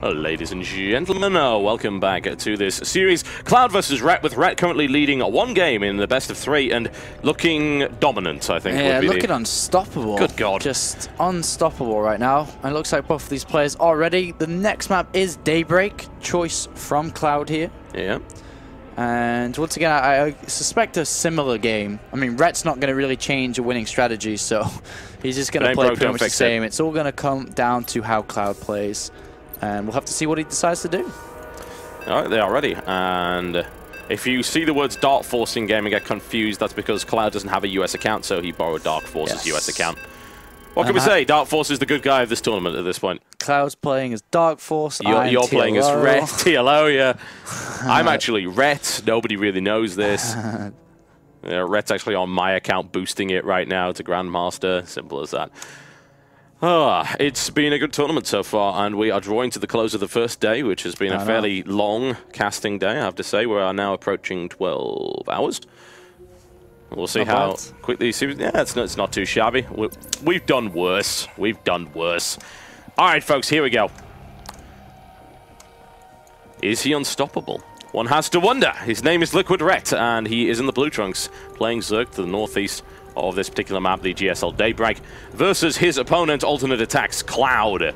Ladies and gentlemen, welcome back to this series. Cloud versus Rhett, with Rhett currently leading one game in the best of three and looking dominant, I think. Yeah, would be looking unstoppable. Good God. Just unstoppable right now. And it looks like both of these players are ready. The next map is Daybreak, choice from Cloud here. Yeah. And once again, I suspect a similar game. I mean, Rhett's not going to really change a winning strategy, so he's just going to play pretty much the same. It's all going to come down to how Cloud plays. And we'll have to see what he decides to do. All right, they are ready. And if you see the words Dark Force in game and get confused, that's because Cloud doesn't have a US account, so he borrowed Dark Force's US account. What can we say? Dark Force is the good guy of this tournament at this point. Cloud's playing as Dark Force. You're playing as Rhett. TLO, yeah. I'm actually Rhett. Nobody really knows this. Rhett's actually on my account, boosting it right now to Grandmaster. Simple as that. It's been a good tournament so far, and we are drawing to the close of the first day, which has been a fairly long casting day, I have to say. We are now approaching 12 hours. We'll see how quickly. Yeah, it's not too shabby. We've done worse. We've done worse. All right, folks, here we go. Is he unstoppable? One has to wonder. His name is Liquid Rhett, and he is in the blue trunks, playing Zerg to the northeast of this particular map, the GSL Daybreak, versus his opponent, Alternate Attacks, Cloud.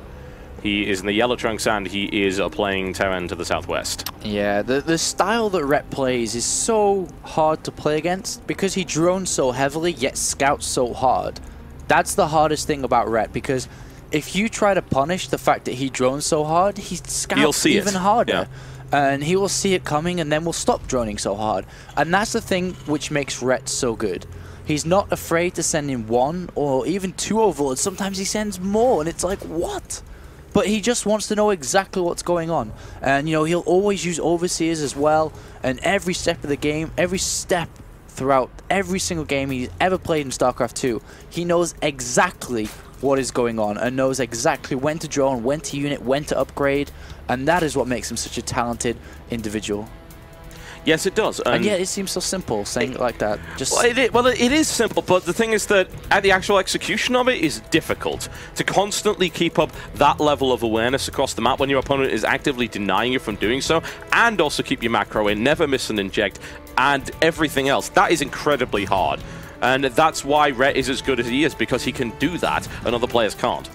He is in the yellow trunks, and he is playing Terran to the southwest. Yeah, the style that Rhett plays is so hard to play against because he drones so heavily, yet scouts so hard. That's the hardest thing about Rhett, because if you try to punish the fact that he drones so hard, he scouts even harder. Yeah. And he will see it coming, and then will stop droning so hard. And that's the thing which makes Rhett so good. He's not afraid to send in one or even two overlords. Sometimes he sends more, and it's like, what? But he just wants to know exactly what's going on. And, you know, he'll always use overseers as well. And every step of the game, every step throughout every single game he's ever played in Starcraft 2, he knows exactly what is going on and knows exactly when to drone, when to unit, when to upgrade. And that is what makes him such a talented individual. Yes, it does. And yet it seems so simple saying it like that. Just well, it is simple, but the thing is that the actual execution of it is difficult. To constantly keep up that level of awareness across the map when your opponent is actively denying you from doing so, and also keep your macro in, never miss an inject, and everything else, that is incredibly hard. And that's why Rhett is as good as he is, because he can do that and other players can't.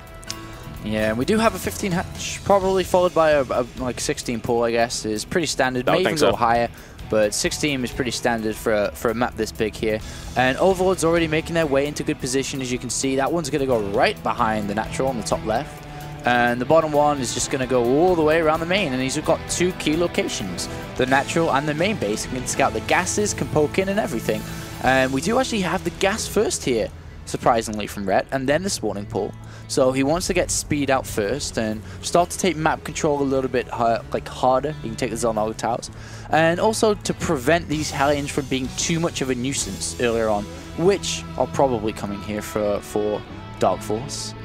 Yeah, we do have a 15 hatch, probably followed by a like 16 pool, I guess. Is pretty standard, may even go higher. But 16 is pretty standard for a map this big here. And Overlord's already making their way into good position, as you can see. That one's going to go right behind the natural on the top left. And the bottom one is just going to go all the way around the main. And he's got two key locations, the natural and the main base. He can scout the gases, can poke in and everything. And we do actually have the gas first here, surprisingly, from Rhett, and then the spawning pool. So he wants to get speed out first and start to take map control a little bit harder. He can take the Zelnaga towers. And also to prevent these Hellions from being too much of a nuisance earlier on, which are probably coming here for Dark Force.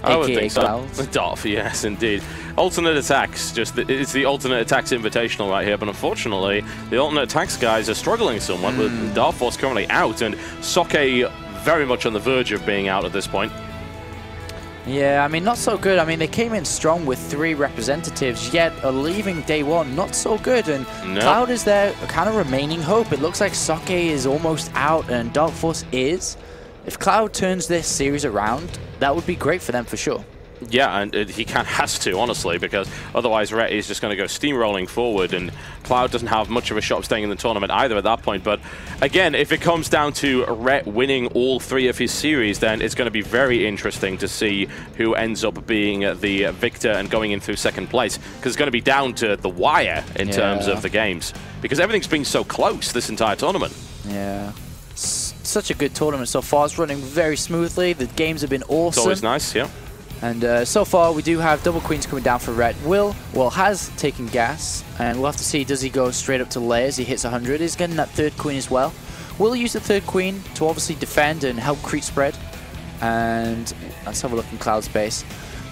I would think so. Dark, yes, indeed. Alternate Attacks, it's the Alternate Attacks Invitational right here, but unfortunately, the Alternate Attacks guys are struggling somewhat with Dark Force currently out, and SCi4 very much on the verge of being out at this point. Yeah, I mean, not so good. I mean, they came in strong with 3 representatives, yet are leaving day one not so good. And Cloud is their kind of remaining hope. It looks like SCi4 is almost out, and Dark Force is. If Cloud turns this series around, that would be great for them for sure. Yeah, and he has to, honestly, because otherwise Rhett is just going to go steamrolling forward, and Cloud doesn't have much of a shot staying in the tournament either at that point. But again, if it comes down to Rhett winning all 3 of his series, then it's going to be very interesting to see who ends up being the victor and going in through second place, because it's going to be down to the wire in terms of the games, because everything's been so close this entire tournament. Yeah. Such a good tournament so far. It's running very smoothly. The games have been awesome. It's always nice, yeah. And so far, we do have double queens coming down for Rhett. Will has taken gas, and we'll have to see, does he go straight up to layers? He hits 100. He's getting that third queen as well. Will use the third queen to obviously defend and help creep spread. And let's have a look in Cloud's base.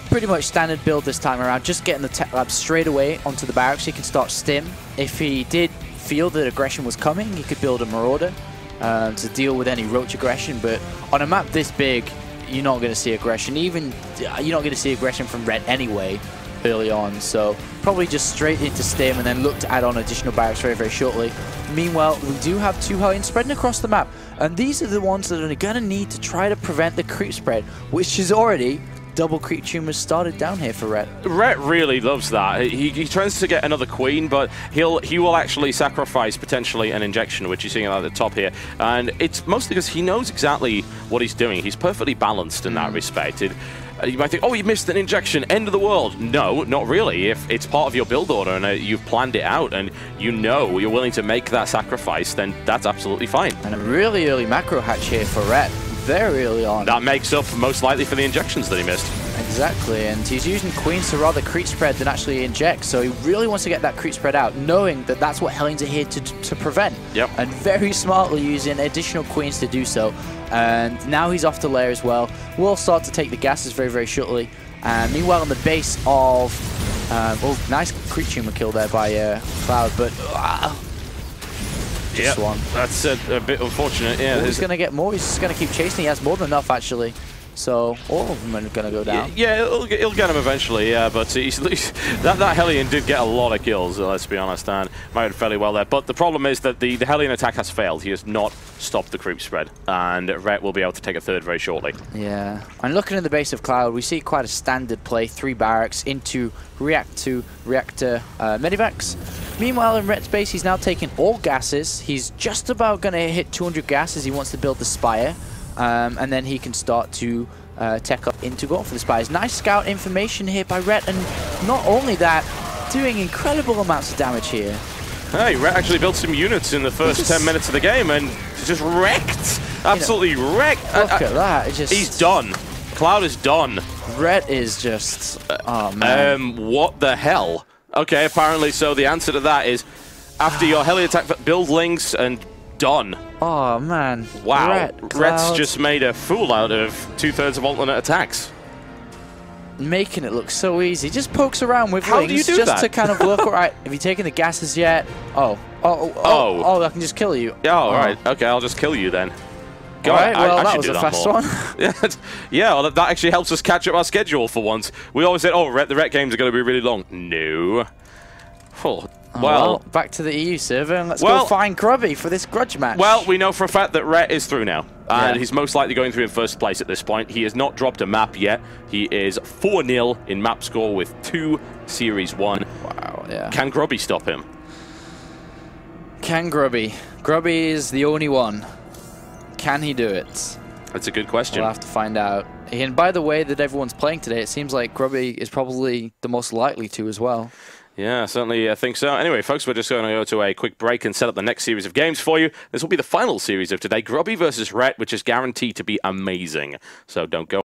Pretty much standard build this time around, just getting the tech lab straight away onto the barracks. He can start stim. If he did feel that aggression was coming, he could build a Marauder to deal with any roach aggression. But on a map this big, you're not going to see aggression. Even you're not going to see aggression from Rhett anyway. early on, so probably just straight into Stim and then look to add on additional barracks very, very shortly. Meanwhile, we do have 2 Hellions spreading across the map, and these are the ones that are going to need to try to prevent the creep spread, which is already double creep tumors started down here for Rhett. Rhett really loves that. He tries to get another queen, but he will actually sacrifice potentially an injection, which you're seeing at the top here. And it's mostly because he knows exactly what he's doing. He's perfectly balanced in that respect. You might think, oh, you missed an injection, end of the world. No, not really. If it's part of your build order and you've planned it out and you know you're willing to make that sacrifice, then that's absolutely fine. And a really early macro hatch here for Rhett. Very early on. That makes up most likely for the injections that he missed. Exactly, and he's using queens to rather creep spread than actually inject, so he really wants to get that creep spread out, knowing that that's what Hellions are here to prevent. Yep. And very smartly using additional queens to do so. And now he's off to lair as well. We'll start to take the gases very, very shortly. And meanwhile, on the base of... oh, nice creep tumor kill there by Cloud, but... just one. That's a bit unfortunate. Yeah, he's going to get more. He's just going to keep chasing. He has more than enough, actually. So all of them are going to go down. Yeah, he'll get him eventually, yeah, but that Hellion did get a lot of kills, let's be honest, and might have fairly well there. But the problem is that the Hellion attack has failed. He has not stopped the creep spread, and Rhett will be able to take a third very shortly. Yeah. And looking at the base of Cloud, we see quite a standard play, 3 barracks into reactor medivacs. Meanwhile, in Rhett's base, he's now taking all gases. He's just about going to hit 200 gases. He wants to build the Spire. And then he can start to tech up into going for the Spires. Nice scout information here by Rhett, and not only that, doing incredible amounts of damage here. Hey, Rhett actually built some units in the first 10 minutes of the game, and just wrecked. Absolutely wrecked. Look at that. He's done. Cloud is done. Rhett is just... oh, man. What the hell? Okay, apparently, so the answer to that is, after your heli attack, build links and done. Oh, man. Wow. Rhett's just made a fool out of 2/3 of alternate attacks. Making it look so easy. Just pokes around with How links do you do just that? to kind of look, all right, have you taken the gases yet? Oh, I can just kill you. Yeah, all right. Okay, I'll just kill you then. All right, well, that was a fast one. Yeah, well, that actually helps us catch up our schedule for once. We always said, oh, the Rhett games are going to be really long. No. Oh, well, back to the EU server, and let's go find Grubby for this grudge match. Well, we know for a fact that Rhett is through now, and he's most likely going through in first place at this point. He has not dropped a map yet. He is 4-0 in map score with 2 Series 1. Wow, yeah. Can Grubby stop him? Can Grubby? Grubby is the only one. Can he do it? That's a good question. We'll have to find out. And by the way that everyone's playing today, it seems like Grubby is probably the most likely to as well. Yeah, certainly I think so. Anyway, folks, we're just going to go to a quick break and set up the next series of games for you. This will be the final series of today, Grubby versus Rhett, which is guaranteed to be amazing. So don't go